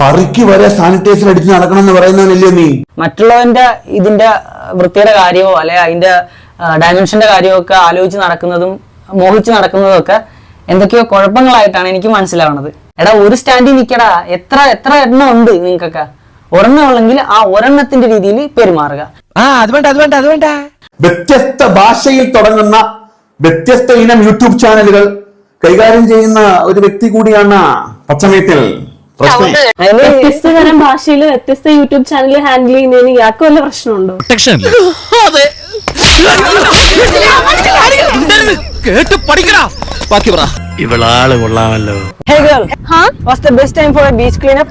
പറിക്ക് വരെ സാനിറ്റൈസർ അടിച്ച് നടക്കണം എന്ന് പറയുന്നവനല്ലേ നീ? മറ്റുള്ളവന്റെ ഇതിന്റെ വൃത്തിയുടെ കാര്യമോ അല്ലെ അതിന്റെ ഡയമെൻഷന്റെ കാര്യമോ ഒക്കെ ആലോചിച്ച് നടക്കുന്നതും മോഹിച്ച് നടക്കുന്നതും ഒക്കെ എന്തൊക്കെയോ കുഴപ്പങ്ങളായിട്ടാണ് എനിക്ക് മനസ്സിലാവുന്നത്. എടാ, ഒരു സ്റ്റാൻഡിൽ നിൽക്കടാ. എത്ര എണ്ണം ഉണ്ട് നിങ്ങൾക്കൊക്കെ? ഒരെണ്ണം ഉള്ളെങ്കിൽ ആ ഒരെണ്ണത്തിന്റെ രീതിയിൽ പെരുമാറുക. അത് വേണ്ട. വ്യത്യസ്ത ഭാഷയിൽ തുടങ്ങുന്ന വ്യത്യസ്ത ഇനം യൂട്യൂബ് ചാനലുകൾ കൈകാര്യം ചെയ്യുന്ന ഒരു വ്യക്തി കൂടിയാണ് പച്ചമേത്തിൽ. വ്യത്യസ്ത തരം ഭാഷയിൽ വ്യത്യസ്ത യൂട്യൂബ് ചാനൽ ഹാൻഡിൽ ചെയ്യുന്നതിന് ഇയാൾക്ക് വല്ല പ്രശ്നമുണ്ടോ? ഇവളാള് കൊള്ളാമല്ലോ. Hey girl, what's the best time for a beach cleanup?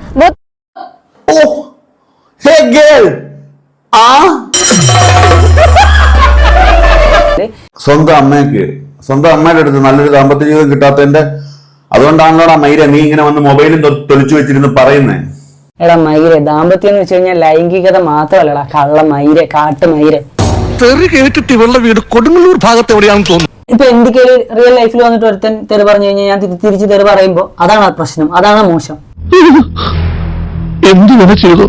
Hey girl. സ്വന്തം അമ്മയുടെ അടുത്ത് നല്ലൊരു ദാമ്പത്യ ജീവിതം കിട്ടാത്തതിന്റെ അതുകൊണ്ടാണല്ലോടാ മൈര നീ ഇങ്ങനെ വന്ന് മൊബൈലും തൊളിച്ചു വെച്ചിരുന്ന് പറയുന്നേ. എടാ മൈരെ, ദാമ്പത്യം എന്ന് വെച്ച് കഴിഞ്ഞാൽ ലൈംഗികത മാത്രമല്ലടാ, കള്ള മൈരെ, കാട്ട് മൈരെ. തെറി കേട്ടിട്ട് ഇവളുടെ വീട് കൊടുങ്ങല്ലൂർ ഭാഗത്ത് എവിടെയാണെന്ന് തോന്നുന്നു. ഇപ്പൊ എന്തൊക്കെയാണ് റിയൽ ലൈഫിൽ വന്നിട്ട് ഒരുത്തൻ തെറി പറഞ്ഞു കഴിഞ്ഞാൽ ഞാൻ തിരിച്ച് തെറി പറയുമ്പോ അതാണ് പ്രശ്നം, അതാണ് മോശം. എന്തു വേണം ചെയ്തു,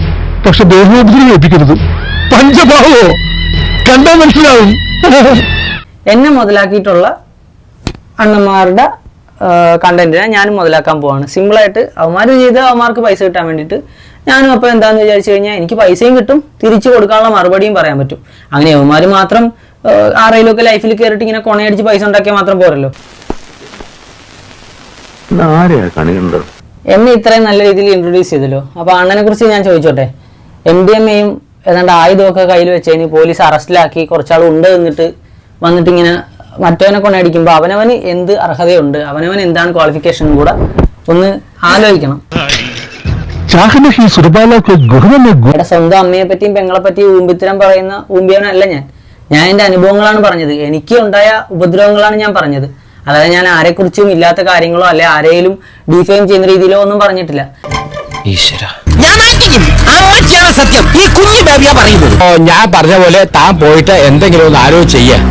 പക്ഷെ ദേഹോപദ്രവം ഏൽപ്പിക്കരുത്. പഞ്ചഭാവോ കണ്ടാൽ മനസ്സിലാവും. എന്നെ മുതലാക്കിയിട്ടുള്ള അണ്ണന്മാരുടെ കണ്ടന്റിനെ ഞാനും മുതലാക്കാൻ പോവാണ്. സിമ്പിളായിട്ട് അവന്മാർ ചെയ്ത് അവന്മാർക്ക് പൈസ കിട്ടാൻ വേണ്ടിയിട്ട് ഞാനും അപ്പോൾ എന്താന്ന് വിചാരിച്ചു കഴിഞ്ഞാൽ എനിക്ക് പൈസയും കിട്ടും, തിരിച്ചു കൊടുക്കാനുള്ള മറുപടിയും പറയാൻ പറ്റും. അങ്ങനെ അവന്മാർ മാത്രം ആരെങ്കിലും ഒക്കെ ലൈഫിൽ കയറിയിട്ട് ഇങ്ങനെ കൊണയടിച്ച് പൈസ ഉണ്ടാക്കിയാൽ മാത്രം പോരല്ലോ. എന്നെ ഇത്രയും നല്ല രീതിയിൽ ഇൻട്രൊഡ്യൂസ് ചെയ്തല്ലോ. അപ്പോൾ അണ്ണനെ കുറിച്ച് ഞാൻ ചോദിച്ചോട്ടെ. MDMAയും ഏതാണ്ട് ആയുധമൊക്കെ കയ്യിൽ വെച്ചതിന് പോലീസ് അറസ്റ്റിലാക്കി കുറച്ചാൾ ഉണ്ട് വന്നിട്ട് ഇങ്ങനെ മറ്റവനെ കൊണ്ടടിക്കുമ്പോൾ അവനവന് എന്ത് അർഹതയുണ്ട്, അവനവൻ എന്താണ് ക്വാളിഫിക്കേഷൻ കൂടെ ഒന്ന് ആലോചിക്കണം. എന്റെ സ്വന്തം അമ്മയെ പറ്റിയും പെങ്ങളെ പറ്റിയും ഊമ്പിത്തരം പറയുന്ന ഊമ്പിയവനല്ല ഞാൻ എന്റെ അനുഭവങ്ങളാണ് പറഞ്ഞത്. എനിക്ക് ഉണ്ടായ ഉപദ്രവങ്ങളാണ് ഞാൻ പറഞ്ഞത്. അതായത് ഞാൻ ആരെക്കുറിച്ചും ഇല്ലാത്ത കാര്യങ്ങളോ അല്ലെ ആരെയും ഡിഫെയിം ചെയ്യുന്ന രീതിയിലോ ഒന്നും പറഞ്ഞിട്ടില്ല. ഞാൻ പറഞ്ഞ പോലെ താൻ പോയിട്ട് എന്തെങ്കിലും ഒന്ന് ആലോചിച്ച് ചെയ്യാം.